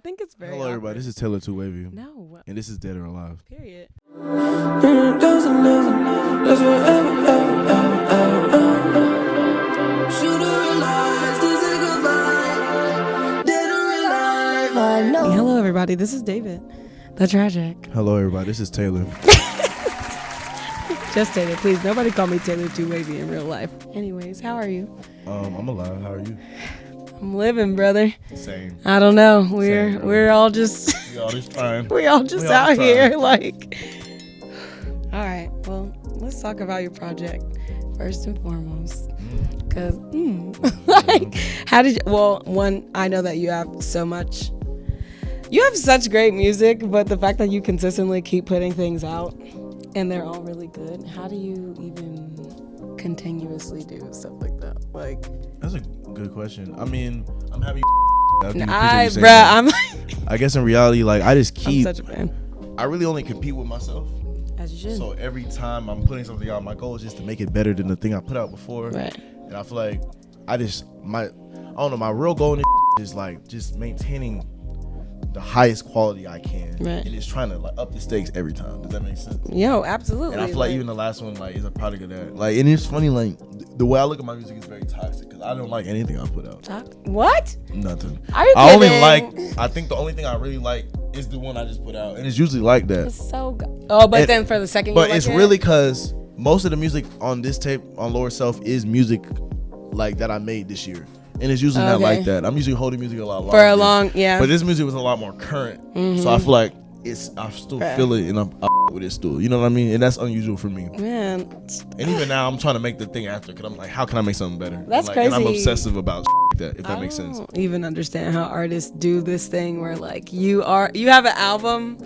think it's very. Hello, everybody. This is Taylor to Wavey. No. And this is Dead or Alive. Period. Hello, everybody. This is David, the Tragic. Hello, everybody. This is Taylor. Just Taylor, please. Nobody call me Taylor to Wavey in real life. Anyways, how are you? I'm alive. How are you? I'm living, brother. Same. I don't know. Same, We're all just we all just trying. we all just out here like. All right. Well, let's talk about your project first and foremost. Cause like, how did you? Well, one, I know that you have so much. You have such great music, but the fact that you consistently keep putting things out and they're all really good. How do you even continuously do stuff like that? Like, that's a good question. I mean, I'm happy. I guess in reality, like, I just keep. I'm such a fan. I really only compete with myself. As you should. So every time I'm putting something out, my goal is just to make it better than the thing I put out before. Right. And I feel like I don't know, my real goal in is like just maintaining the highest quality I can. Right. And just trying to like up the stakes every time. Does that make sense? Yo, absolutely. And I feel like even the last one like is a product of that. Like, and it's funny, like the way I look at my music is very toxic because I don't like anything I put out. What? Nothing. Are you I kidding? I think the only thing I really like is the one I just put out, and it's usually like that. It's so good. Oh, but then for the second, but it's really because most of the music on this tape on Lowerself is music like that I made this year, and it's usually not like that. I'm usually holding music a lot longer. For a long, yeah. But this music was a lot more current, so I feel like I still feel it, and I'm with it still. You know what I mean? And that's unusual for me. Man. And even now, I'm trying to make the thing after, because I'm like, how can I make something better? That's like, crazy. And I'm obsessive about like that, if that makes sense. I don't even understand how artists do this thing where like you have an album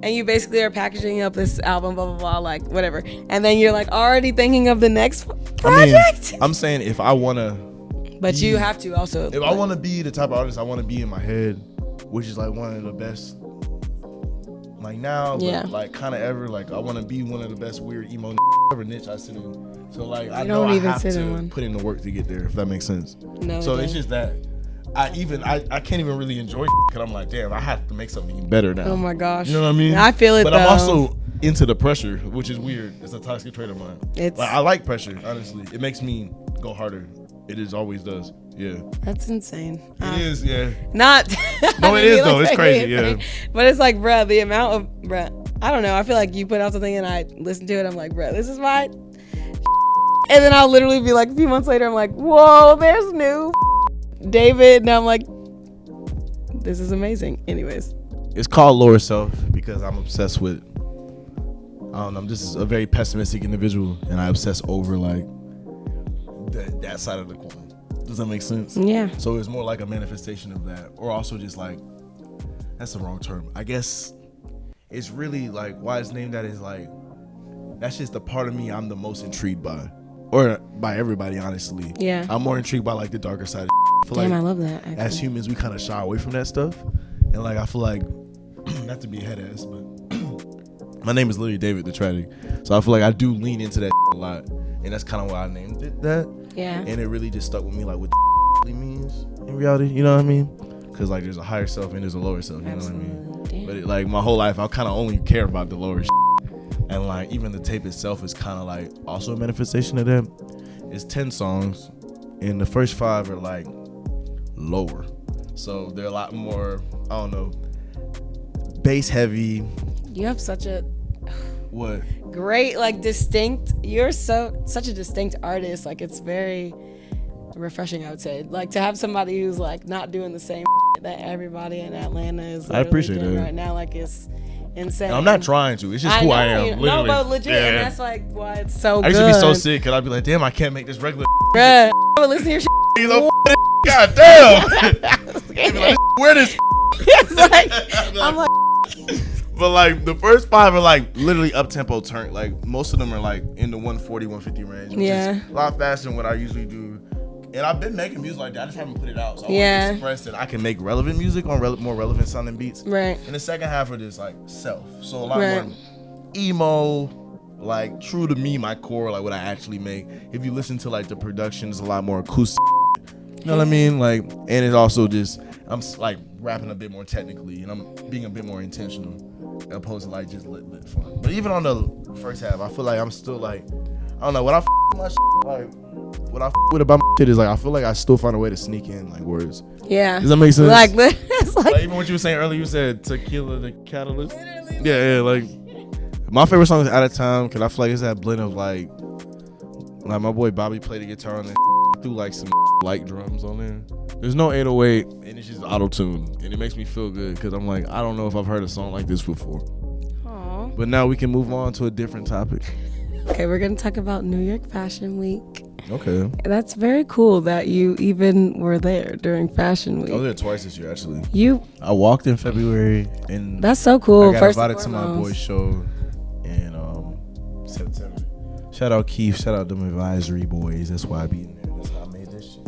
and you basically are packaging up this album, blah, blah, blah, like whatever. And then you're like already thinking of the next project. I mean, I'm saying if I want to. But you have to also. If I want to be the type of artist I want to be in my head, which is like one of the best, like now, but like kind of ever, like I want to be one of the best weird emo ever niche I sit in. So like I know I have to put in the work to get there, if that makes sense. No. So it's just that I can't even really enjoy because I'm like, damn, I have to make something even better now. Oh my gosh. You know what I mean? I feel it. But I'm also into the pressure, which is weird. It's a toxic trait of mine. Like, I like pressure, honestly. It makes me go harder. It always does. Yeah. That's insane. It is, yeah. Not. No, it is though. It's crazy, yeah. But it's like, bruh, the amount of, I don't know. I feel like you put out something and I listen to it. I'm like, bruh, this is my. And then I'll literally be like, a few months later, I'm like, whoa, there's new David. And I'm like, this is amazing. Anyways. It's called Lowerself because I'm obsessed with, I don't know, I'm just a very pessimistic individual and I obsess over like that side of the coin. Does that make sense? Yeah. So it's more like a manifestation of that, or also just like, that's the wrong term. I guess it's really like why it's named that is like, that's just the part of me I'm the most intrigued by, or by everybody, honestly. Yeah. I'm more intrigued by like the darker side. Damn, I love that. Actually. As humans, we kind of shy away from that stuff, and like I feel like, not to be a head ass, but my name is literally DavidTheTragic, so I feel like I do lean into that a lot, and that's kind of why I named it that. Yeah. And it really just stuck with me, like what really means in reality. You know what I mean? Because like there's a higher self and there's a lower self. You Absolutely. Know what I mean? Damn. But like my whole life, I kind of only care about the lower. And like even the tape itself is kind of like also a manifestation of that. It's 10 songs, and the first 5 are like lower, so they're a lot more, I don't know, bass heavy. You have such a what great, like, distinct, you're such a distinct artist. Like, it's very refreshing, I would say, like to have somebody who's like not doing the same that everybody in Atlanta is I appreciate doing that right now. Like, it's insane. And I'm not trying to, it's just who I am, literally. No, but legit, and that's like why it's so good. I used to be so sick because I'd be like, damn, I can't make this regular bruh, I would listen to your shit. You know, god damn. They be like, where this It's like, I'm like, but like the first 5 are like literally up tempo turn, like most of them are like in the 140 150 range, which is a lot faster than what I usually do. And I've been making music like that, I just haven't put it out, so I want to express that I can make relevant music on more relevant sounding beats. Right. And the second half of this like self, so a lot more emo, like true to me, my core, like what I actually make. If you listen to like the production, it's a lot more acoustic. You know what I mean? Like, and it's also just I'm like rapping a bit more technically, and I'm being a bit more intentional, opposed to like just lit fun. But even on the first half, I feel like I'm still like, I don't know, what I my shit, like what I with about my shit is like I feel like I still find a way to sneak in like words. Yeah. Does that make sense? Like it's like even what you were saying earlier, you said tequila the catalyst. Yeah, like my favorite song is Out of Time because I feel like it's that blend of like my boy Bobby played the guitar on there, threw like some light drums on there. There's no 808 and it's just auto tune, and it makes me feel good because I'm like, I don't know if I've heard a song like this before. Aww. But now we can move on to a different topic. Okay, we're gonna talk about New York Fashion Week. Okay. That's very cool that you even were there during Fashion Week. I was there twice this year actually. I walked in February and that's so cool. I got First invited to my boy's show in September. Shout out Keith, shout out them advisory boys. That's why I be in there. That's how I made this shit.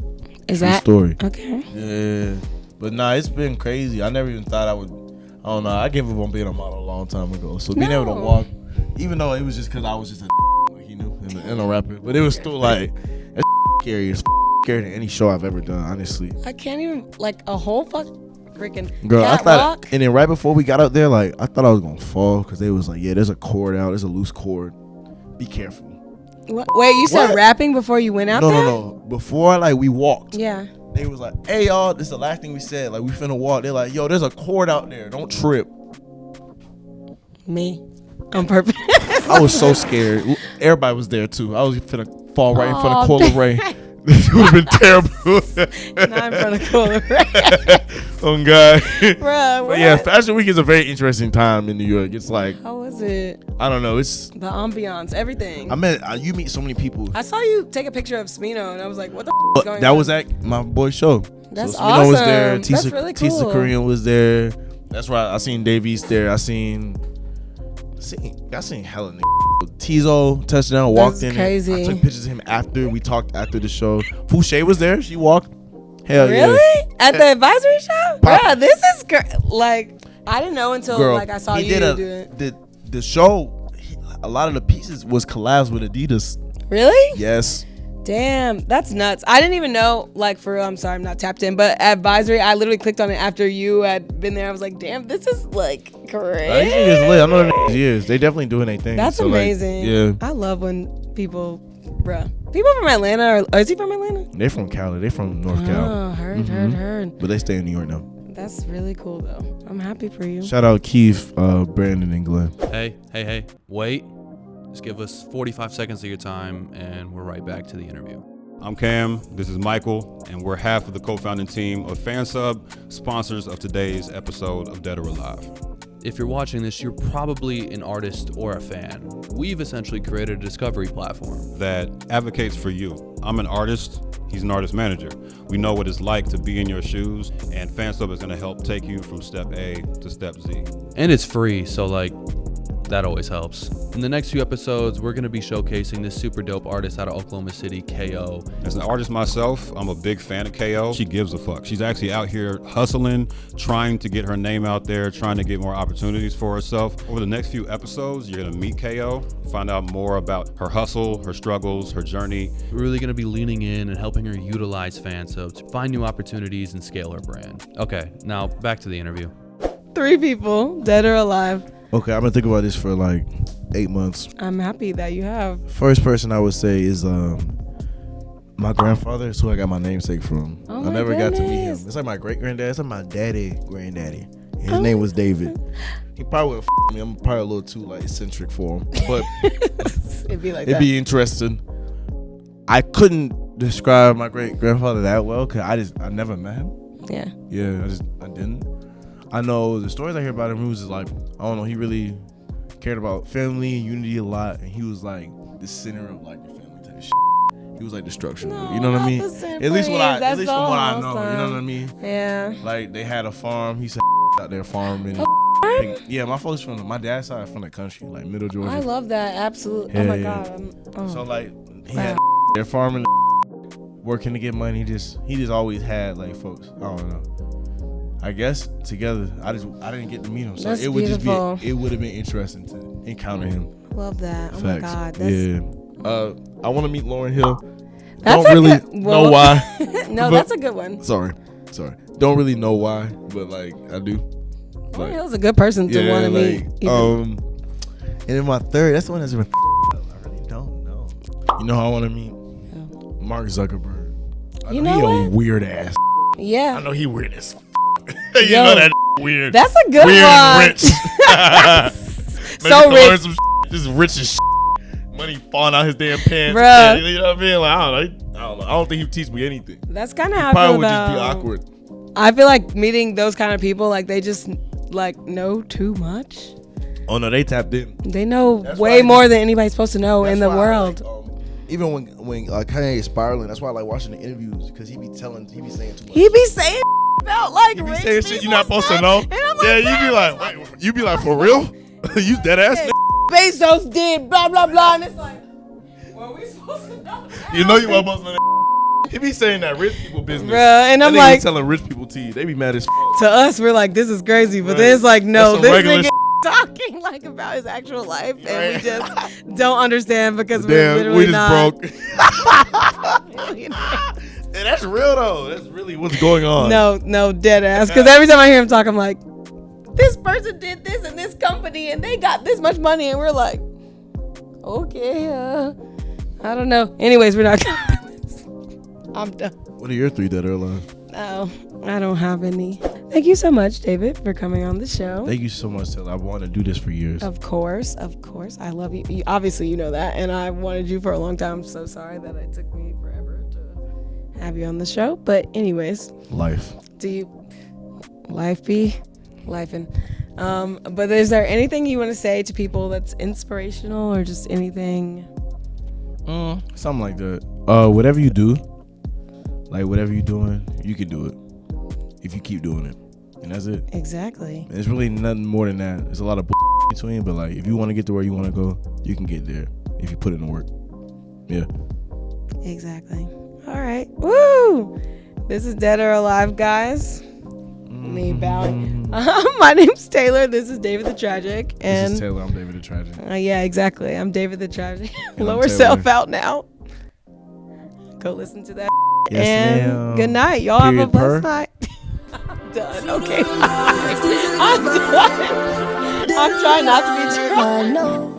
Is True that story? Okay. Yeah. But nah, it's been crazy. I never even thought I would. I don't know. I gave up on being a model a long time ago. So being able to walk, even though it was just because I was just a like, you know, and a rapper, but it was still like that's scary. It's scary than any show I've ever done, honestly. I can't even like a whole freaking girl. I thought, walk. and then right before we got up there, like I thought I was gonna fall because they was like, yeah, there's a cord out. There's a loose cord. Be careful. What? Wait, you said rapping before you went out there? No. Before like we walked. Yeah. They was like, hey y'all, this is the last thing we said. Like we finna walk. They're like, yo, there's a cord out there. Don't trip. Me. On purpose. I was so scared. Everybody was there too. I was finna fall right in front of Cola Ray. This would have been terrible. Not in front of Cola Ray. Oh God. Bruh, but yeah, Fashion Week is a very interesting time in New York. It's like, how was it? I don't know. It's the ambiance, everything. I met you meet so many people. I saw you take a picture of Smino and I was like, what the is going on? That was at my boy's show. That's so Smino was there. awesome. That's really cool. Tisa Korean was there. That's right. I seen Dave East there. I seen hella niggas. Tizo touchdown walked in. Crazy. I took pictures of him after we talked after the show. Fouché was there. She walked. Hell really? Yeah. At the advisory show? Bruh, this is like I didn't know until like I saw you do it. The show. A lot of the pieces was collabs with Adidas. Really? Yes. Damn, that's nuts. I didn't even know, like, for real, I'm sorry, I'm not tapped in, but advisory, I literally clicked on it after you had been there. I was like, damn, this is, like, crazy. I know the years. They definitely doing their thing. That's amazing. Like, yeah. I love when people from Atlanta, or is he from Atlanta? They're from Cali. They're from North Cal. Oh, heard. But they stay in New York now. That's really cool, though. I'm happy for you. Shout out Keith, Brandon, and Glenn. Hey. Wait. Just give us 45 seconds of your time, and we're right back to the interview. I'm Cam, this is Michael, and we're half of the co-founding team of FanSub, sponsors of today's episode of Dead or Alive. If you're watching this, you're probably an artist or a fan. We've essentially created a discovery platform that advocates for you. I'm an artist, he's an artist manager. We know what it's like to be in your shoes, and FanSub is gonna help take you from step A to step Z. And it's free, so that always helps. In the next few episodes, we're going to be showcasing this super dope artist out of Oklahoma City, KO. As an artist myself, I'm a big fan of KO. She gives a fuck. She's actually out here hustling, trying to get her name out there, trying to get more opportunities for herself. Over the next few episodes, you're going to meet KO, find out more about her hustle, her struggles, her journey. We're really going to be leaning in and helping her utilize FanSub to find new opportunities and scale her brand. Okay, now back to the interview. 3 people, dead or alive. Okay, I've been thinking about this for like 8 months. I'm happy that you have. First person I would say is my grandfather. It's who I got my namesake from. Oh I never got to meet him. goodness. It's like my great granddad. It's like my granddaddy. His name was David. He probably would me. I'm probably a little too like eccentric for him, but It'd be like it'd that. be interesting. I couldn't describe my great grandfather that well because I never met him. Yeah. Yeah, I didn't. I know the stories I hear about him, he was just like, I don't know, he really cared about family and unity a lot, and he was like the center of like the family type of shit. He was like the structure. You know what I mean? At least from what I know, you know what I mean? Yeah. Like they had a farm. He said out there farming. Yeah, my folks my dad's side from the country, like Middle Georgia. I love that. Absolutely. Yeah, oh my yeah. God. So like he had their farming, working to get money. He just always had like folks. I don't know. I guess together. I didn't get to meet him, so That's it would beautiful. it would have been interesting to encounter him. Love that. Oh Facts. my God. That's, yeah. I want to meet Lauryn Hill. That's Don't really good, know why. No, but, that's a good one. Sorry. Don't really know why, but like I do. Well, he was a good person to want to meet. And then my third, that's the one that's been. I really don't know. You know how I want to meet Mark Zuckerberg. I know he a weird ass. Yeah. I know he weird as. You know that weird. That's a good weird one. Rich. So rich. Some just rich as money falling out his damn pants. Bruh. You know what I mean? Like, I don't know. I don't think he teach me anything. That's kind of how I Probably feel would about. just be awkward. I feel like meeting those kind of people, like they just like know too much. Oh no, they tapped in. They know way more than anybody's supposed to know in the world. Even when Kanye is spiraling, that's why I like watching the interviews because he be saying too much. He be saying about like He be rich saying shit you're not supposed to stuff, know. and I'm Yeah, like, you be like, wait, you be like, for real? You dead ass? "Hey, Bezos did blah blah blah," and it's like, were we supposed to know that? You know you weren't supposed to know that. He be saying that rich people business. Bruh, and That I'm nigga like, be telling rich people tea. They be mad as to us, we're like, this is crazy, but Right. then it's like, no, That's some this regular nigga talking like about his actual life, and we Right. just don't understand because we're Damn, literally we just not. broke. And that's real though. That's really what's going on. No, dead ass. Because every time I hear him talk, I'm like, this person did this in this company, and they got this much money, and we're like, okay, I don't know. Anyways, we're not. I'm done. What are your 3 dead or alive? No, I don't have any. Thank you so much, David, for coming on the show. Thank you so much, Taylor. I've wanted to do this for years. Of course. I love you. Obviously, you know that, and I wanted you for a long time. I'm so sorry that it took me forever to have you on the show. But anyways, Life. life be lifing. But is there anything you want to say to people that's inspirational or just anything? Something like that. Whatever you do, like whatever you're doing, you can do it if you keep doing it, and that's it. Exactly. There's really nothing more than that. There's a lot of between, but like if you want to get to where you want to go, you can get there if you put in the work. Yeah. Exactly. All right. Woo! This is Dead or Alive, guys. Me bowing. My name's Taylor. This is DavidTheTragic. And This is Taylor. I'm DavidTheTragic. yeah, exactly. I'm DavidTheTragic. And I'm Lowerself Taylor. out now. Go listen to that. Yes, and ma'am. good night. Y'all have a Period, blessed per. night. I'm done. Okay. I'm done. I'm trying not to be drunk.